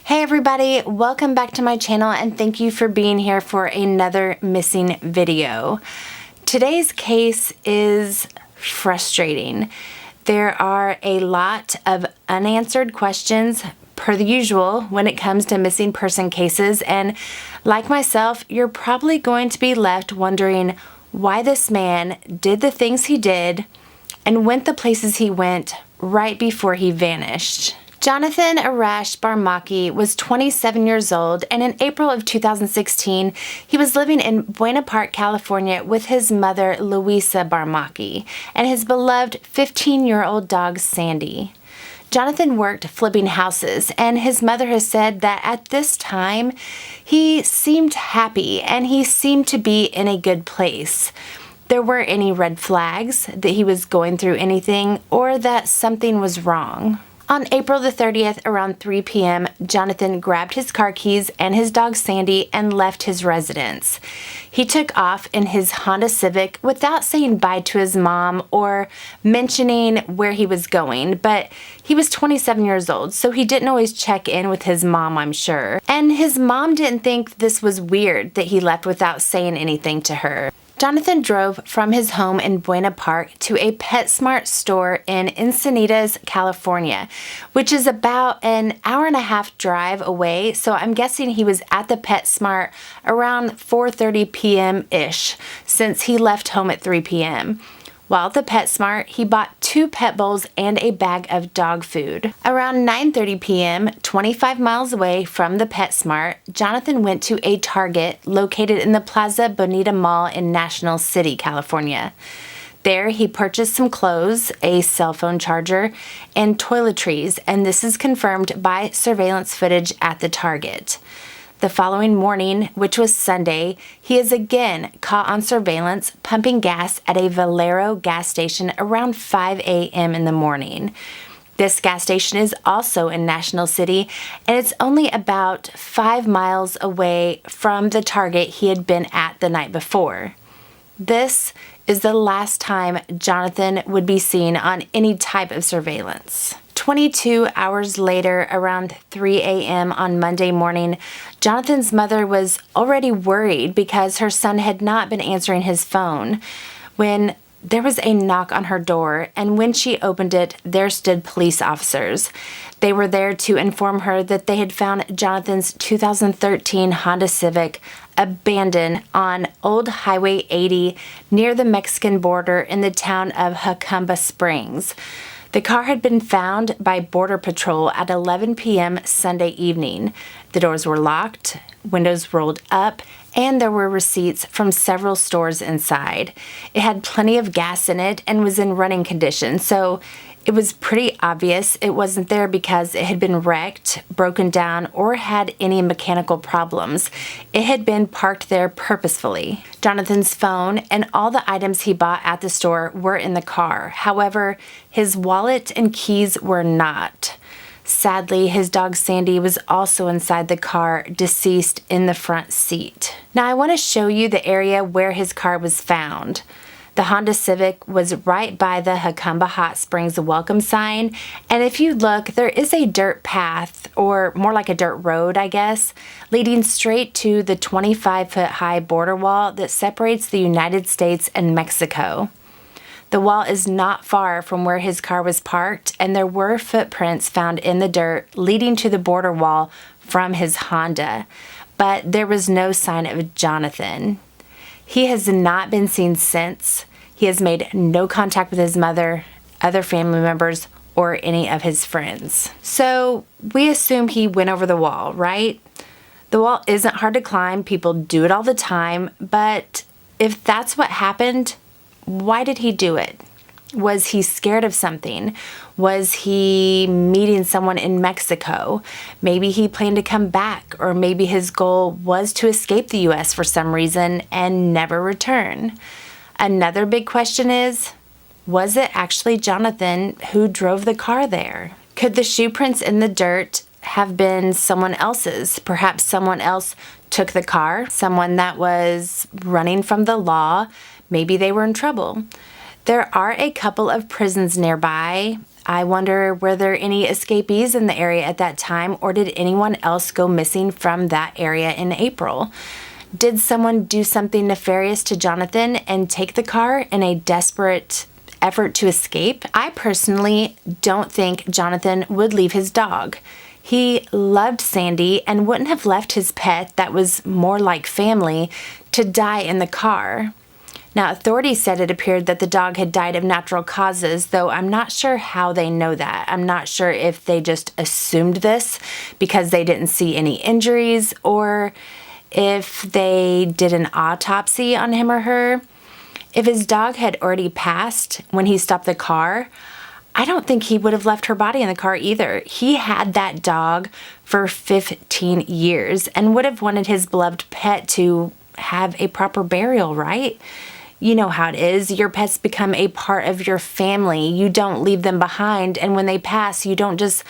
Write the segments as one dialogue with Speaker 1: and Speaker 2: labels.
Speaker 1: Hey everybody, welcome back to my channel and thank you for being here for another missing video. Today's case is frustrating. There are a lot of unanswered questions per the usual when it comes to missing person cases, and like myself, you're probably going to be left wondering why this man did the things he did and went the places he went right before he vanished. Jonathan Arash Barmaki was 27 years old, and in April of 2016, he was living in Buena Park, California with his mother, Louisa Barmaki, and his beloved 15-year-old dog, Sandy. Jonathan worked flipping houses, and his mother has said that at this time, he seemed happy and he seemed to be in a good place. There weren't any red flags that he was going through anything or that something was wrong. On April the 30th, around 3 p.m., Jonathan grabbed his car keys and his dog Sandy and left his residence. He took off in his Honda Civic without saying bye to his mom or mentioning where he was going, but he was 27 years old, so he didn't always check in with his mom, I'm sure. And his mom didn't think this was weird that he left without saying anything to her. Jonathan drove from his home in Buena Park to a PetSmart store in Encinitas, California, which is about an hour-and-a-half drive away, so I'm guessing he was at the PetSmart around 4:30 p.m.-ish, since he left home at 3 p.m. While at the PetSmart, he bought 2 pet bowls and a bag of dog food. Around 9:30 p.m., 25 miles away from the PetSmart, Jonathan went to a Target located in the Plaza Bonita Mall in National City, California. There, he purchased some clothes, a cell phone charger, and toiletries, and this is confirmed by surveillance footage at the Target. The following morning, which was Sunday, he is again caught on surveillance pumping gas at a Valero gas station around 5 a.m. in the morning. This gas station is also in National City, and it's only about 5 miles away from the Target he had been at the night before. This is the last time Jonathan would be seen on any type of surveillance. 22 hours later, around 3 a.m. on Monday morning, Jonathan's mother was already worried because her son had not been answering his phone when there was a knock on her door, and when she opened it, there stood police officers. They were there to inform her that they had found Jonathan's 2013 Honda Civic abandoned on Old Highway 80 near the Mexican border in the town of Jacumba Springs. The car had been found by Border Patrol at 11 p.m. Sunday evening. The doors were locked, windows rolled up, and there were receipts from several stores inside. It had plenty of gas in it and was in running condition, so it was pretty obvious it wasn't there because it had been wrecked, broken down, or had any mechanical problems. It had been parked there purposefully. Jonathan's phone and all the items he bought at the store were in the car. However, his wallet and keys were not. Sadly, his dog Sandy was also inside the car, deceased in the front seat. Now I want to show you the area where his car was found. The Honda Civic was right by the Jacumba Hot Springs welcome sign, and if you look, there is a dirt path, or more like a dirt road, I guess, leading straight to the 25-foot high border wall that separates the United States and Mexico. The wall is not far from where his car was parked, and there were footprints found in the dirt leading to the border wall from his Honda, but there was no sign of Jonathan. He has not been seen since. He has made no contact with his mother, other family members, or any of his friends. So we assume he went over the wall, right? The wall isn't hard to climb. People do it all the time. But if that's what happened, why did he do it? Was he scared of something? Was he meeting someone in Mexico? Maybe he planned to come back, or maybe his goal was to escape the U.S. for some reason and never return. Another big question is, was it actually Jonathan who drove the car there? Could the shoe prints in the dirt have been someone else's? Perhaps someone else took the car, someone that was running from the law. Maybe they were in trouble. There are a couple of prisons nearby. I wonder, were there any escapees in the area at that time, or did anyone else go missing from that area in April? Did someone do something nefarious to Jonathan and take the car in a desperate effort to escape? I personally don't think Jonathan would leave his dog. He loved Sandy and wouldn't have left his pet that was more like family to die in the car. Now, authorities said it appeared that the dog had died of natural causes, though I'm not sure how they know that. I'm not sure if they just assumed this because they didn't see any injuries, or if they did an autopsy on him or her. If his dog had already passed when he stopped the car, I don't think he would have left her body in the car either. He had that dog for 15 years and would have wanted his beloved pet to have a proper burial, right? You know how it is. Your pets become a part of your family. You don't leave them behind, and when they pass, you don't just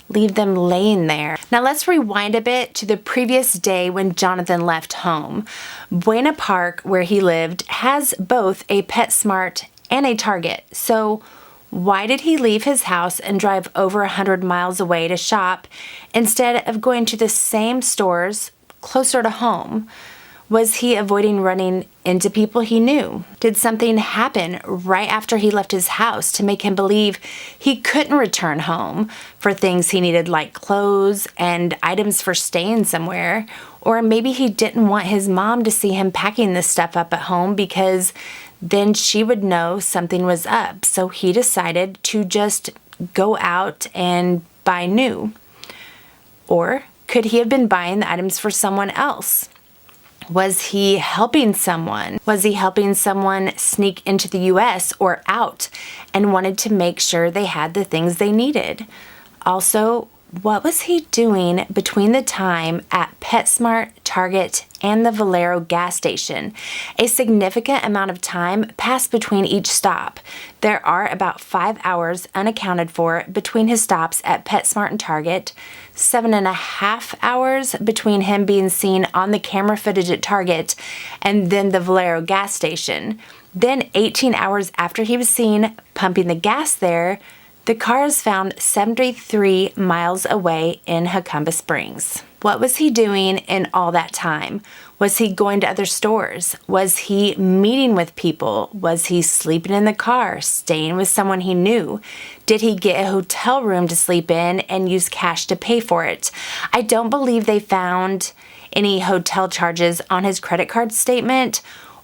Speaker 1: leave them laying there. Now let's rewind a bit to the previous day when Jonathan left home. Buena Park, where he lived, has both a PetSmart and a Target. So why did he leave his house and drive over 100 miles away to shop instead of going to the same stores closer to home? Was he avoiding running into people he knew? Did something happen right after he left his house to make him believe he couldn't return home for things he needed, like clothes and items for staying somewhere? Or maybe he didn't want his mom to see him packing this stuff up at home because then she would know something was up. So he decided to just go out and buy new. Or could he have been buying the items for someone else? Was he helping someone? Was he helping someone sneak into the U.S. or out and wanted to make sure they had the things they needed? Also, what was he doing between the time at PetSmart, Target, and the Valero gas station? A significant amount of time passed between each stop. There are about 5 hours unaccounted for between his stops at PetSmart and Target, 7.5 hours between him being seen on the camera footage at Target and then the Valero gas station. Then 18 hours after he was seen pumping the gas there, the car is found 73 miles away in Jacumba Springs. What was he doing in all that time? Was he going to other stores? Was he meeting with people? Was he sleeping in the car, staying with someone he knew? Did he get a hotel room to sleep in and use cash to pay for it? I don't believe they found any hotel charges on his credit card statement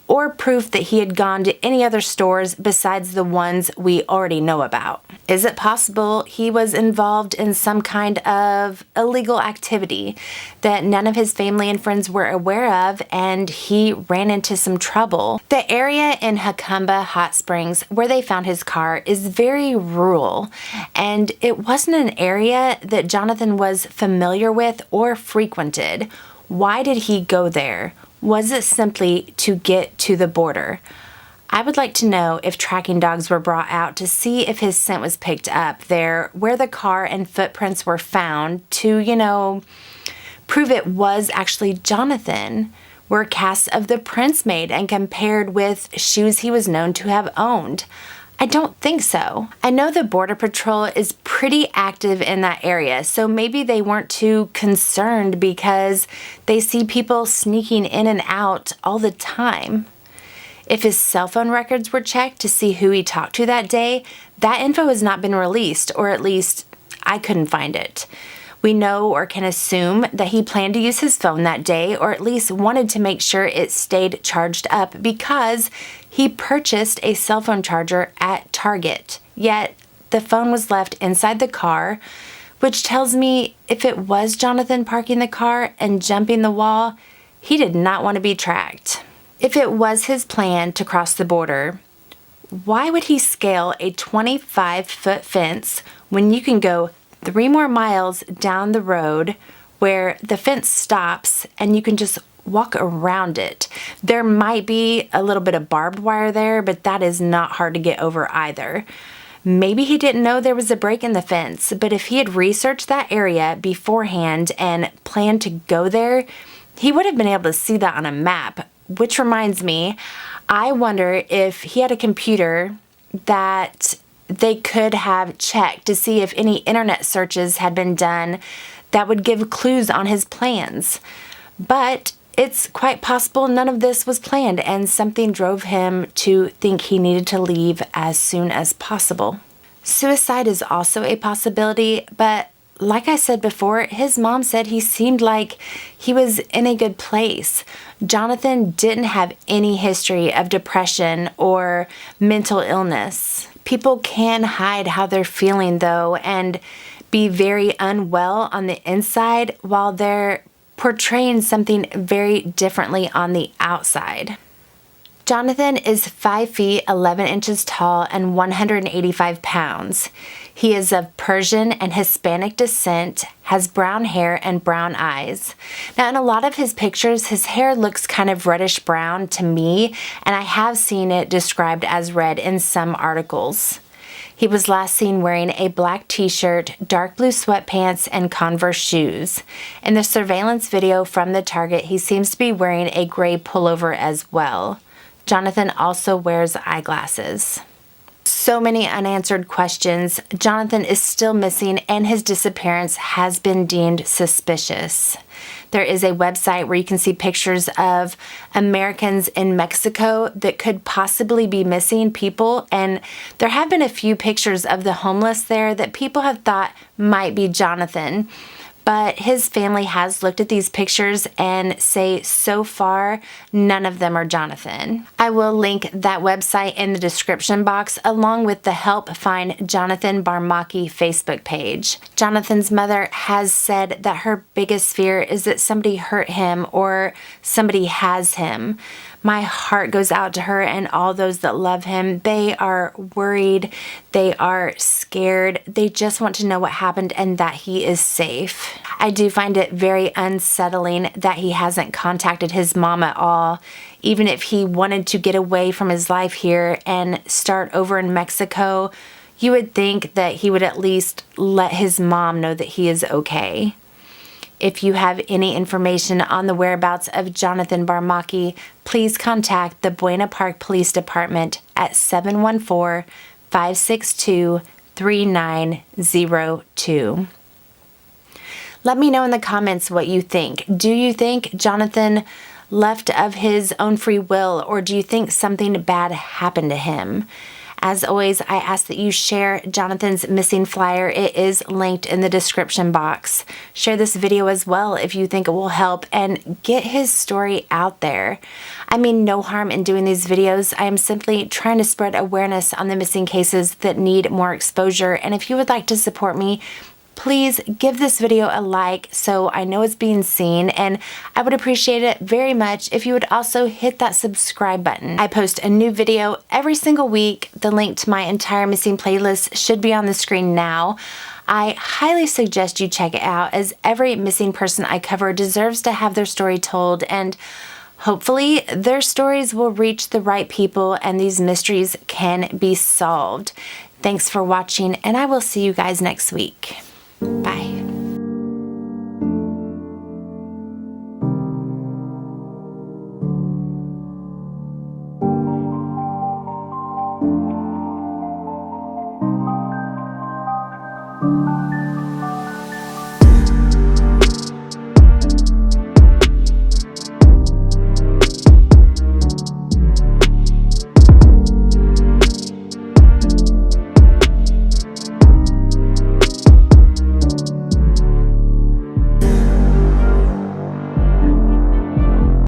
Speaker 1: or proof that he had gone to any other stores besides the ones we already know about. Is it possible he was involved in some kind of illegal activity that none of his family and friends were aware of and he ran into some trouble? The area in Jacumba Hot Springs where they found his car is very rural, and it wasn't an area that Jonathan was familiar with or frequented. Why did he go there? Was it simply to get to the border? I would like to know if tracking dogs were brought out to see if his scent was picked up there where the car and footprints were found to, prove it was actually Jonathan. Were casts of the prints made and compared with shoes he was known to have owned? I don't think so. I know the Border Patrol is pretty active in that area, so maybe they weren't too concerned because they see people sneaking in and out all the time. If his cell phone records were checked to see who he talked to that day, that info has not been released, or at least I couldn't find it. We know or can assume that he planned to use his phone that day, or at least wanted to make sure it stayed charged up because he purchased a cell phone charger at Target. Yet the phone was left inside the car, which tells me if it was Jonathan parking the car and jumping the wall, he did not want to be tracked. If it was his plan to cross the border, why would he scale a 25-foot fence when you can go 3 more miles down the road where the fence stops and you can just walk around it? There might be a little bit of barbed wire there, but that is not hard to get over either. Maybe he didn't know there was a break in the fence, but if he had researched that area beforehand and planned to go there, he would have been able to see that on a map. Which reminds me, I wonder if he had a computer that they could have checked to see if any internet searches had been done that would give clues on his plans. But it's quite possible none of this was planned and something drove him to think he needed to leave as soon as possible. Suicide is also a possibility, but like I said before, his mom said he seemed like he was in a good place. Jonathan didn't have any history of depression or mental illness. People can hide how they're feeling, though, and be very unwell on the inside while they're portraying something very differently on the outside. Jonathan is 5 feet 11 inches tall and 185 pounds. He is of Persian and Hispanic descent, has brown hair and brown eyes. Now, in a lot of his pictures, his hair looks kind of reddish brown to me, and I have seen it described as red in some articles. He was last seen wearing a black t-shirt, dark blue sweatpants, and Converse shoes. In the surveillance video from the target, he seems to be wearing a gray pullover as well. Jonathan also wears eyeglasses. So many unanswered questions. Jonathan is still missing and his disappearance has been deemed suspicious. There is a website where you can see pictures of Americans in Mexico that could possibly be missing people, and there have been a few pictures of the homeless there that people have thought might be Jonathan. But his family has looked at these pictures and say so far none of them are Jonathan. I will link that website in the description box along with the Help Find Jonathan Barmaki Facebook page. Jonathan's mother has said that her biggest fear is that somebody hurt him or somebody has him. My heart goes out to her and all those that love him. They are worried. They are scared. They just want to know what happened and that he is safe. I do find it very unsettling that he hasn't contacted his mom at all. Even if he wanted to get away from his life here and start over in Mexico, you would think that he would at least let his mom know that he is okay. If you have any information on the whereabouts of Jonathan Barmaki, please contact the Buena Park Police Department at 714-562-3902. Let me know in the comments what you think. Do you think Jonathan left of his own free will, or do you think something bad happened to him? As always, I ask that you share Jonathan's missing flyer. It is linked in the description box. Share this video as well if you think it will help and get his story out there. I mean no harm in doing these videos. I am simply trying to spread awareness on the missing cases that need more exposure. And if you would like to support me, please give this video a like so I know it's being seen, and I would appreciate it very much if you would also hit that subscribe button. I post a new video every single week. The link to my entire missing playlist should be on the screen now. I highly suggest you check it out, as every missing person I cover deserves to have their story told, and hopefully their stories will reach the right people and these mysteries can be solved. Thanks for watching, and I will see you guys next week. Bye.